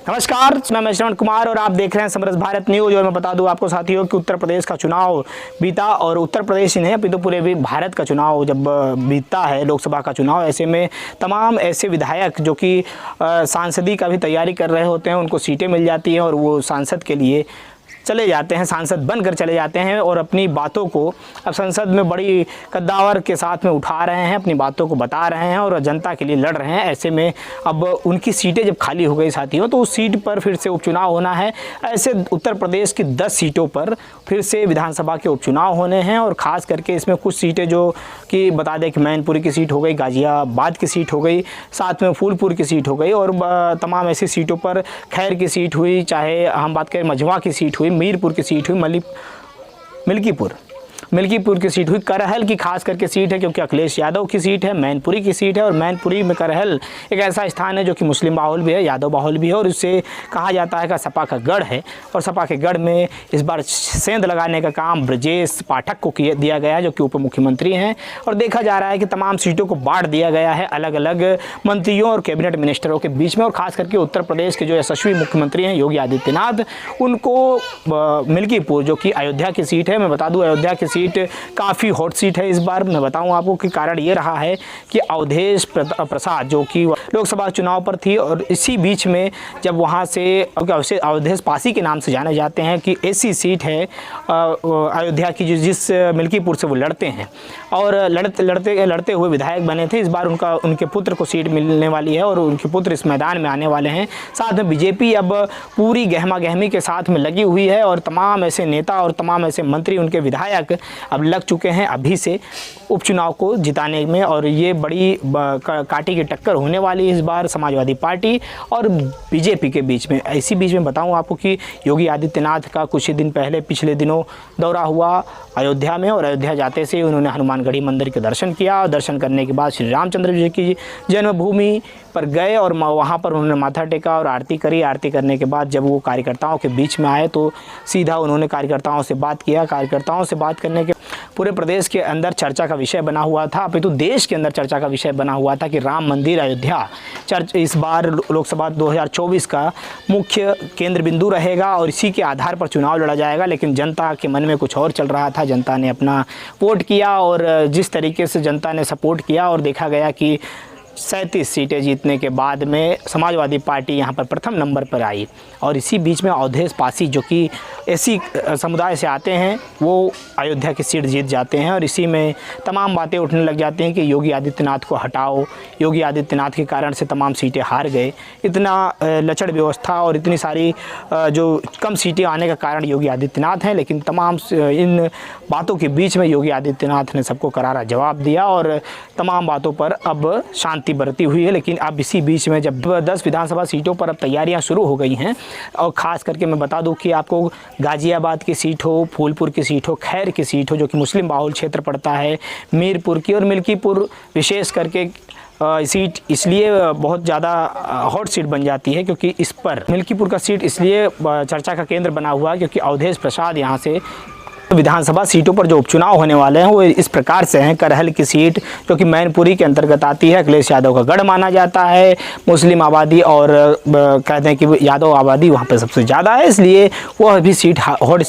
नमस्कार, मैं श्रवण कुमार और आप देख रहे हैं समरस भारत न्यूज। और मैं बता दूं आपको साथियों कि उत्तर प्रदेश का चुनाव बीता और उत्तर प्रदेश ही नहीं अपितु पूरे भी भारत का चुनाव जब बीतता है, लोकसभा का चुनाव, ऐसे में तमाम ऐसे विधायक जो कि सांसदी का भी तैयारी कर रहे होते हैं उनको सीटें मिल जाती हैं और वो सांसद के लिए चले जाते हैं, सांसद बनकर चले जाते हैं और अपनी बातों को अब संसद में बड़ी कद्दावर के साथ में उठा रहे हैं, अपनी बातों को बता रहे हैं और जनता के लिए लड़ रहे हैं। ऐसे में अब उनकी सीटें जब खाली हो गई साथियों तो उस सीट पर फिर से उपचुनाव होना है। ऐसे उत्तर प्रदेश की 10 सीटों पर फिर से विधानसभा के उपचुनाव होने हैं और ख़ास करके इसमें कुछ सीटें जो कि बता दें कि मैनपुरी की सीट हो गई, गाजियाबाद की सीट हो गई, साथ में फूलपुर की सीट हो गई और तमाम ऐसी सीटों पर खैर की सीट हुई, चाहे हम बात करें मझवा की सीट हुई, मीरपुर की सीट हुई, मिल्कीपुर की सीट हुई, करहल की खास करके सीट है क्योंकि अखिलेश यादव की सीट है, मैनपुरी की सीट है और मैनपुरी में करहल एक ऐसा स्थान है जो कि मुस्लिम बाहुल भी है, यादव बाहुल भी है और इससे कहा जाता है कि सपा का गढ़ है। और सपा के गढ़ में इस बार सेंध लगाने का काम ब्रजेश पाठक को दिया गया है जो कि उप मुख्यमंत्री हैं और देखा जा रहा है कि तमाम सीटों को बांट दिया गया है अलग अलग मंत्रियों और कैबिनेट मिनिस्टरों के बीच में। और खास करके उत्तर प्रदेश के जो यशस्वी मुख्यमंत्री हैं योगी आदित्यनाथ, उनको मिल्कीपुर जो कि अयोध्या की सीट है, मैं बता दूं अयोध्या की सीट काफ़ी हॉट सीट है इस बार। मैं बताऊं आपको कि कारण ये रहा है कि अवधेश प्रसाद जो कि लोकसभा चुनाव पर थी और इसी बीच में जब वहां से अवधेश पासी के नाम से जाने जाते हैं कि ऐसी सीट है अयोध्या की जिस मिल्कीपुर से वो लड़ते हैं और लड़ते हुए विधायक बने थे। इस बार उनके पुत्र को सीट मिलने वाली है और उनके पुत्र इस मैदान में आने वाले हैं। साथ में बीजेपी अब पूरी गहमा गहमी के साथ में लगी हुई है और तमाम ऐसे नेता और तमाम ऐसे मंत्री, उनके विधायक अब लग चुके हैं अभी से उपचुनाव को जिताने में और ये बड़ी काटी की टक्कर होने वाली है इस बार समाजवादी पार्टी और बीजेपी के बीच में। इसी बीच में बताऊं आपको कि योगी आदित्यनाथ का कुछ ही दिन पहले पिछले दिनों दौरा हुआ अयोध्या में और अयोध्या जाते से उन्होंने हनुमानगढ़ी मंदिर के दर्शन किया और दर्शन करने के बाद श्री रामचंद्र जी की जन्मभूमि पर गए और वहाँ पर उन्होंने माथा टेका और आरती करी। आरती करने के बाद जब वो कार्यकर्ताओं के बीच में आए तो सीधा उन्होंने कार्यकर्ताओं से बात किया। कार्यकर्ताओं से बात करने के पूरे प्रदेश के अंदर चर्चा का विषय बना हुआ था, अपितु देश के अंदर चर्चा का विषय बना हुआ था कि राम मंदिर अयोध्या इस बार लोकसभा 2024 का मुख्य केंद्र बिंदु रहेगा और इसी के आधार पर चुनाव लड़ा जाएगा। लेकिन जनता के मन में कुछ और चल रहा था, जनता ने अपना वोट किया और जिस तरीके से जनता ने सपोर्ट किया और देखा गया कि 37 सीटें जीतने के बाद में समाजवादी पार्टी यहाँ पर प्रथम नंबर पर आई। और इसी बीच में अवधेश पासी जो कि ऐसी समुदाय से आते हैं वो अयोध्या की सीट जीत जाते हैं और इसी में तमाम बातें उठने लग जाती हैं कि योगी आदित्यनाथ को हटाओ, योगी आदित्यनाथ के कारण से तमाम सीटें हार गए, इतना लचड़ व्यवस्था और इतनी सारी जो कम सीटें आने का कारण योगी आदित्यनाथ हैं। लेकिन तमाम इन बातों के बीच में योगी आदित्यनाथ ने सबको करारा जवाब दिया और तमाम बातों पर अब शांति बरती हुई है। लेकिन अब इसी बीच में जब 10 विधानसभा सीटों पर अब तैयारियां शुरू हो गई हैं और ख़ास करके मैं बता दूं कि आपको गाजियाबाद की सीट हो, फूलपुर की सीट हो, खैर की सीट हो जो कि मुस्लिम बाहुल क्षेत्र पड़ता है, मीरपुर की और मिल्कीपुर विशेष करके सीट इसलिए बहुत ज़्यादा हॉट सीट बन जाती है क्योंकि इस पर मिल्कीपुर का सीट इसलिए चर्चा का केंद्र बना हुआ है क्योंकि अवधेश प्रसाद यहाँ से विधानसभा सीटों पर जो उपचुनाव होने वाले हैं वो इस प्रकार से हैं। करहल की सीट जो कि मैनपुरी के अंतर्गत आती है, अखिलेश यादव का गढ़ माना जाता है, मुस्लिम आबादी और कहते हैं कि यादव आबादी वहाँ पर सबसे ज़्यादा है, इसलिए वह भी सीट हॉट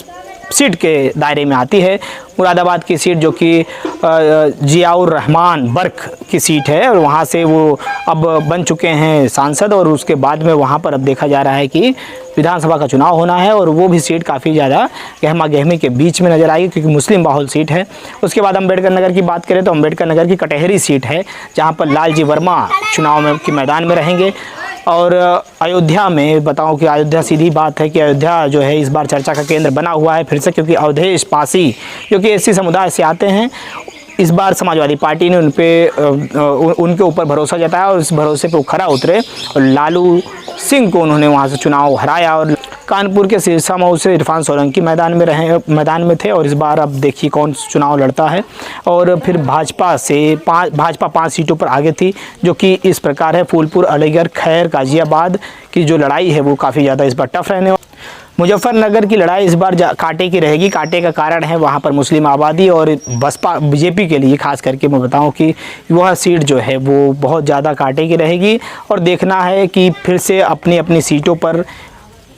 सीट के दायरे में आती है। मुरादाबाद की सीट जो कि जियाउर रहमान बर्क की सीट है और वहाँ से वो अब बन चुके हैं सांसद और उसके बाद में वहाँ पर अब देखा जा रहा है कि विधानसभा का चुनाव होना है और वो भी सीट काफ़ी ज़्यादा गहमा गहमी के बीच में नज़र आएगी क्योंकि मुस्लिम बाहुल सीट है। उसके बाद अम्बेडकर नगर की बात करें तो अम्बेडकर नगर की कटहरी सीट है जहाँ पर लालजी वर्मा चुनाव में के मैदान में रहेंगे। और अयोध्या में बताऊं कि अयोध्या सीधी बात है कि अयोध्या जो है इस बार चर्चा का केंद्र बना हुआ है फिर से क्योंकि अवधेश पासी जो कि एससी समुदाय से आते हैं, इस बार समाजवादी पार्टी ने उनके ऊपर भरोसा जताया और इस भरोसे पर खरा उतरे और लालू सिंह को उन्होंने वहां से चुनाव हराया। और कानपुर के सिरसा मऊ से इरफान सोलंकी मैदान में थे और इस बार अब देखिए कौन चुनाव लड़ता है। और फिर भाजपा 5 सीटों पर आगे थी जो कि इस प्रकार है, फूलपुर, अलीगढ़, खैर, गाजियाबाद की जो लड़ाई है वो काफ़ी ज़्यादा इस बार टफ रहने मुजफ्फरनगर की लड़ाई इस बार कांटे की रहेगी। कांटे का कारण है वहाँ पर मुस्लिम आबादी और बसपा बीजेपी के लिए खास करके मैं बताऊँ कि वह सीट जो है वो बहुत ज़्यादा कांटे की रहेगी और देखना है कि फिर से अपनी अपनी सीटों पर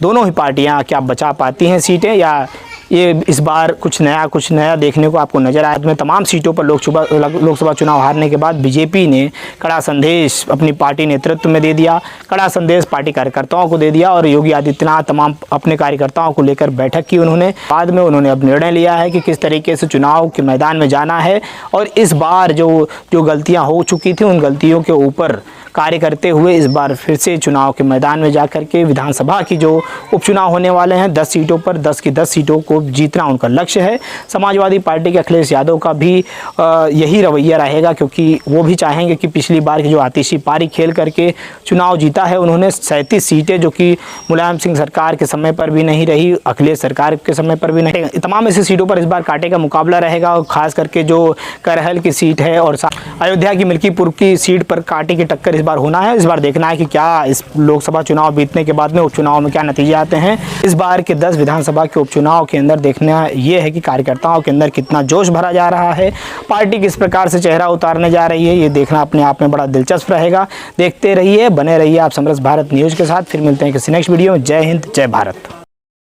दोनों ही पार्टियां क्या बचा पाती हैं सीटें, या ये इस बार कुछ नया देखने को आपको नज़र आया। में तमाम सीटों पर लोकसभा चुनाव हारने के बाद बीजेपी ने कड़ा संदेश अपनी पार्टी नेतृत्व में दे दिया, कड़ा संदेश पार्टी कार्यकर्ताओं को दे दिया और योगी आदित्यनाथ तमाम अपने कार्यकर्ताओं को लेकर बैठक की उन्होंने। बाद में उन्होंने अब निर्णय लिया है कि किस तरीके से चुनाव के मैदान में जाना है और इस बार जो गलतियाँ हो चुकी थी उन गलतियों के ऊपर कार्य करते हुए इस बार फिर से चुनाव के मैदान में जाकर के विधानसभा की जो उपचुनाव होने वाले हैं 10 सीटों पर 10 की 10 सीटों को जीतना उनका लक्ष्य है। समाजवादी पार्टी के अखिलेश यादव का भी यही रवैया रहेगा, क्योंकि वो भी चाहेंगे कि पिछली बार की जो आतिशी पारी खेल करके चुनाव जीता है उन्होंने 37 सीटें, जो कि मुलायम सिंह सरकार के समय पर भी नहीं रही, अखिलेश सरकार के समय पर भी नहीं, तमाम ऐसी सीटों पर इस बार कांटे का मुकाबला रहेगा। और ख़ास करके जो करहल की सीट है और अयोध्या की मिल्कीपुर की सीट पर कांटे की टक्कर इस बार होना है। इस बार देखना है कि क्या इस लोकसभा चुनाव बीतने के बाद में उपचुनाव में क्या नतीजे आते हैं। इस बार के 10 विधानसभा के उपचुनाव के अंदर देखना ये है कि कार्यकर्ताओं के अंदर कितना जोश भरा जा रहा है, पार्टी किस प्रकार से चेहरा उतारने जा रही है, ये देखना अपने आप में बड़ा दिलचस्प रहेगा। देखते रहिए, बने रहिए आप समरस भारत न्यूज़ के साथ। फिर मिलते हैं किसी नेक्स्ट वीडियो में। जय हिंद, जय भारत।